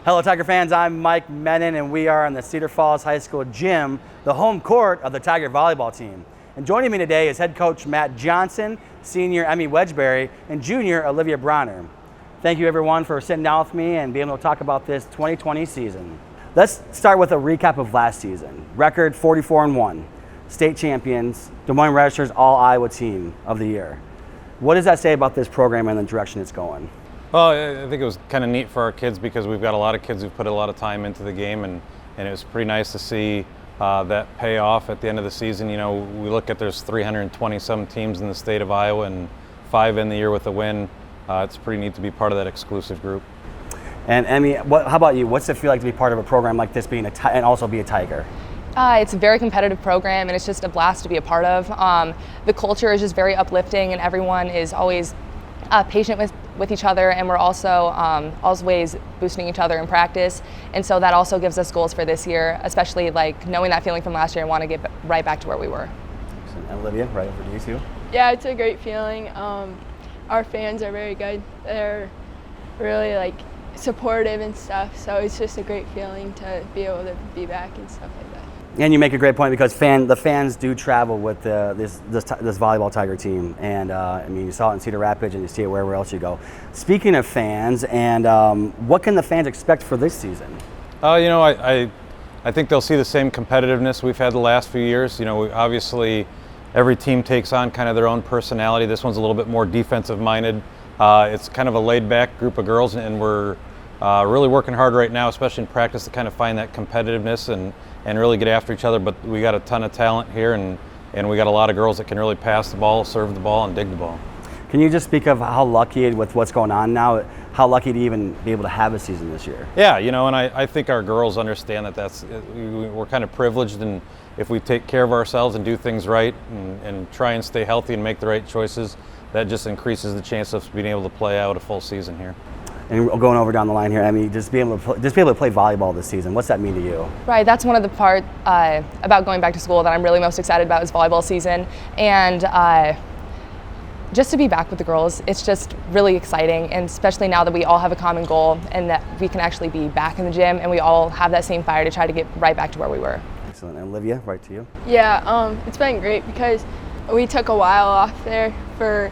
Hello Tiger fans, I'm Mike Menon and we are in the Cedar Falls High School gym, the home court of the Tiger volleyball team. And joining me today is head coach Matt Johnson, senior Emmy Wedgbury, and junior Olivia Bronner. Thank you everyone for sitting down with me and being able to talk about this 2020 season. Let's start with a recap of last season. Record 44-1, state champions, Des Moines Register's all-Iowa team of the year. What does that say about this program and the direction it's going? Well, I think it was kind of neat for our kids because we've got a lot of kids who've put a lot of time into the game, and it was pretty nice to see that pay off at the end of the season. You know, we look at there's 320-some teams in the state of Iowa and 5 in the year with a win. It's pretty neat to be part of that exclusive group. And Emmy, how about you? What's it feel like to be part of a program like this, and also be a Tiger? It's a very competitive program, and it's just a blast to be a part of. The culture is just very uplifting, and everyone is always patient with each other, and we're also always boosting each other in practice. And so that also gives us goals for this year, especially like knowing that feeling from last year and want to get right back to where we were. And Olivia, right over to you too. Yeah, it's a great feeling. Our fans are very good. They're really supportive and stuff, so it's just a great feeling to be able to be back and stuff like that. And you make a great point because the fans do travel with this volleyball Tiger team, and I mean, you saw it in Cedar Rapids and you see it wherever else you go. Speaking of fans, and what can the fans expect for this season? You know, I think they'll see the same competitiveness we've had the last few years. You know, obviously every team takes on kind of their own personality. This one's a little bit more defensive minded. It's kind of a laid back group of girls, and we're really working hard right now, especially in practice, to kind of find that competitiveness and really get after each other. But we got a ton of talent here, and we got a lot of girls that can really pass the ball, serve the ball, and dig the ball. Can you just speak of how lucky, with what's going on now, how lucky to even be able to have a season this year? Yeah, you know, and I think our girls understand that we're kind of privileged, and if we take care of ourselves and do things right and try and stay healthy and make the right choices, that just increases the chance of being able to play out a full season here. And going over down the line here, I mean, just be able to play volleyball this season. What's that mean to you? Right, that's one of the part about going back to school that I'm really most excited about is volleyball season, and just to be back with the girls, it's just really exciting, and especially now that we all have a common goal and that we can actually be back in the gym and we all have that same fire to try to get right back to where we were. Excellent. And Olivia, right to you. Yeah, it's been great because we took a while off there for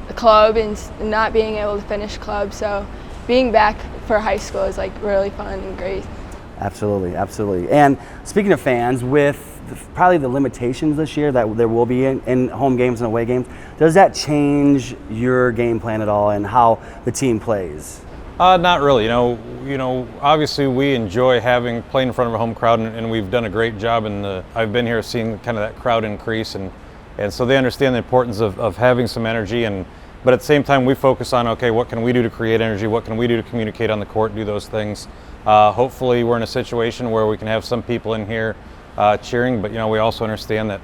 the club and not being able to finish club, so being back for high school is really fun and great. Absolutely, absolutely. And speaking of fans, with probably the limitations this year that there will be in home games and away games, does that change your game plan at all and how the team plays? Not really. You know, obviously we enjoy playing in front of a home crowd, and we've done a great job. I've been here seeing kind of that crowd increase, and so they understand the importance of having some energy. But at the same time, we focus on, okay, what can we do to create energy? What can we do to communicate on the court, do those things? Hopefully we're in a situation where we can have some people in here cheering, but you know, we also understand that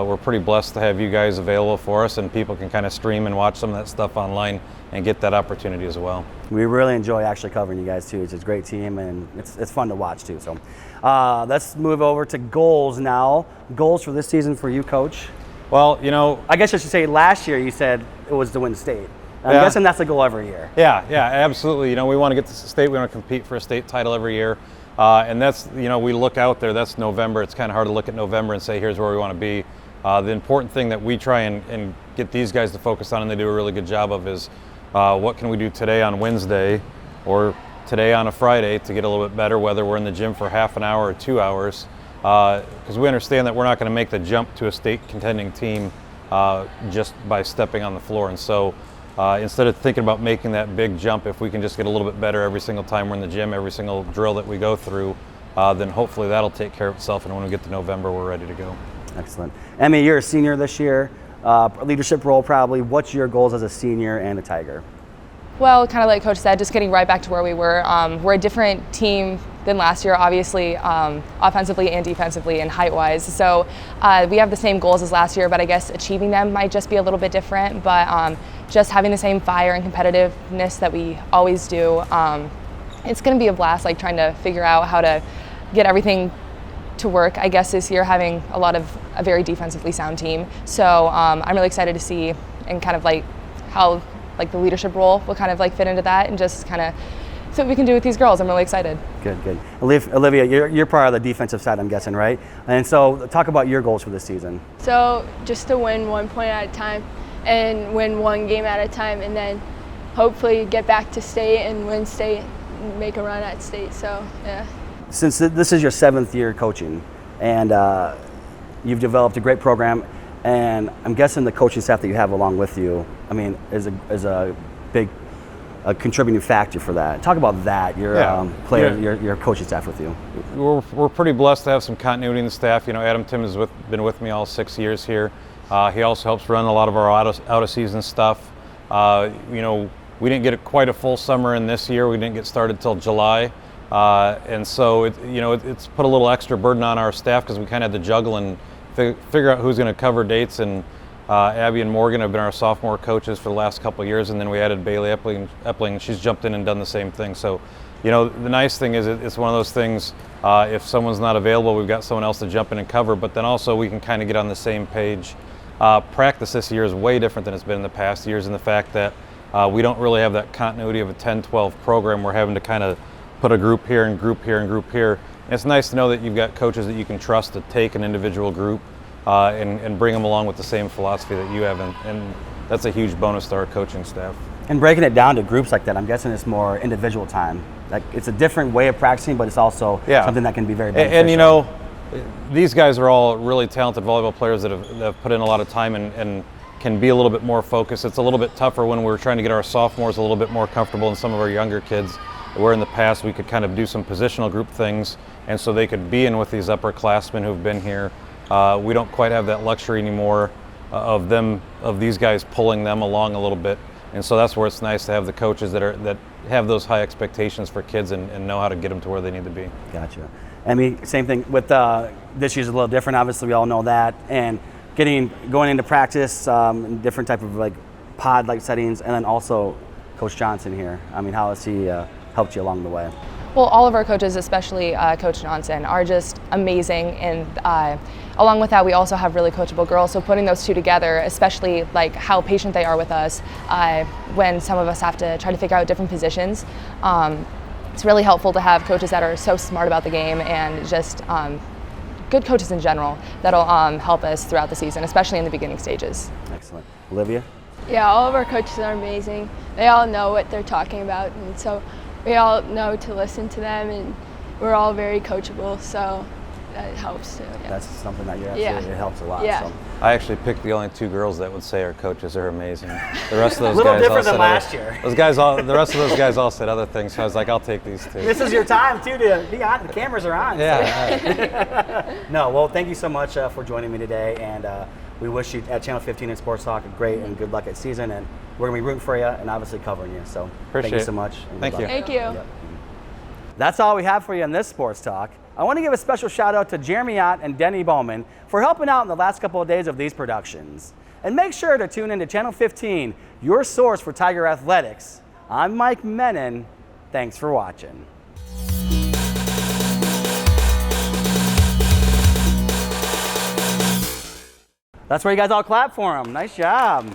we're pretty blessed to have you guys available for us, and people can kind of stream and watch some of that stuff online and get that opportunity as well. We really enjoy actually covering you guys too. It's a great team, and it's fun to watch too. So let's move over to goals now. Goals for this season for you, Coach? Well, you know, I guess I should say last year you said it was to win state. I'm guessing that's the goal every year. Yeah, absolutely. You know, we want to get to state. We want to compete for a state title every year. And that's, you know, we look out there, that's November. It's kind of hard to look at November and say, here's where we want to be. The important thing that we try and get these guys to focus on, and they do a really good job of, is what can we do today on Wednesday or today on a Friday to get a little bit better, whether we're in the gym for half an hour or 2 hours. Because we understand that we're not going to make the jump to a state contending team just by stepping on the floor. And so instead of thinking about making that big jump, if we can just get a little bit better every single time we're in the gym, every single drill that we go through, then hopefully that'll take care of itself, and when we get to November, we're ready to go. Excellent. Emmy, you're a senior this year, leadership role probably. What's your goals as a senior and a Tiger? Well, kind of like Coach said, just getting right back to where we were. We're a different team than last year, obviously, offensively and defensively and height-wise. So we have the same goals as last year, but I guess achieving them might just be a little bit different. But just having the same fire and competitiveness that we always do, it's going to be a blast, trying to figure out how to get everything to work, I guess, this year, having a very defensively sound team. So I'm really excited to see and kind of how the leadership role will kind of fit into that, and just kind of see what we can do with these girls. I'm really excited. Good, good. Olivia, you're part of the defensive side, I'm guessing, right? And so talk about your goals for this season. So just to win 1 point at a time and win 1 game at a time, and then hopefully get back to state and win state and make a run at state. So, yeah. Since this is your 7th year coaching, and you've developed a great program, and I'm guessing the coaching staff that you have along with you, I mean, is a big contributing factor for that. Talk about that, your your coaching staff with you. We're pretty blessed to have some continuity in the staff. You know, Adam Tim has been with me all 6 years here. He also helps run a lot of our out of season stuff. You know, we didn't get quite a full summer in this year. We didn't get started till July. And so, it's put a little extra burden on our staff because we kind of had to juggle and figure out who's going to cover dates. And Abby and Morgan have been our sophomore coaches for the last couple of years, and then we added Bailey Epling. She's jumped in and done the same thing. So, you know, the nice thing is it's one of those things, if someone's not available, we've got someone else to jump in and cover, but then also we can kind of get on the same page. Practice this year is way different than it's been in the past years in the fact that we don't really have that continuity of a 10-12 program. We're having to kind of put a group here and group here and group here. And it's nice to know that you've got coaches that you can trust to take an individual group and bring them along with the same philosophy that you have, and that's a huge bonus to our coaching staff. And breaking it down to groups like that, I'm guessing it's more individual time. Like, it's a different way of practicing, but it's also something that can be very beneficial. And you know, these guys are all really talented volleyball players that have put in a lot of time and can be a little bit more focused. It's a little bit tougher when we're trying to get our sophomores a little bit more comfortable and some of our younger kids, where in the past we could kind of do some positional group things, and so they could be in with these upperclassmen who've been here. We don't quite have that luxury anymore of these guys pulling them along a little bit, and so that's where it's nice to have the coaches that have those high expectations for kids and know how to get them to where they need to be. Gotcha. I mean, same thing with this year's a little different. Obviously, we all know that, and going into practice in different type of like pod-like settings, and then also Coach Johnson here. I mean, how has he helped you along the way? Well, all of our coaches, especially Coach Johnson, are just amazing, and along with that, we also have really coachable girls. So putting those two together, especially like how patient they are with us when some of us have to try to figure out different positions, it's really helpful to have coaches that are so smart about the game and just good coaches in general that'll help us throughout the season, especially in the beginning stages. Excellent. Olivia? Yeah, all of our coaches are amazing. They all know what they're talking about, and so we all know to listen to them, and we're all very coachable, so that helps too. Yeah. That's something that it helps a lot. Yeah. So. I actually picked the only 2 girls that would say our coaches are amazing. The rest of those a little guys different all than said last year. The rest of those guys all said other things, so I was like, I'll take these 2. This is your time too to be on. The cameras are on. Yeah. So. No, well, thank you so much for joining me today, and we wish you at Channel 15 and Sports Talk a great and good luck at season, and we're gonna be rooting for you and obviously covering you. So thank you so much. Thank you. Thank you. Yep. That's all we have for you in this Sports Talk. I want to give a special shout out to Jeremy Ott and Denny Bowman for helping out in the last couple of days of these productions. And make sure to tune into Channel 15, your source for Tiger Athletics. I'm Mike Menon. Thanks for watching. That's where you guys all clap for him. Nice job.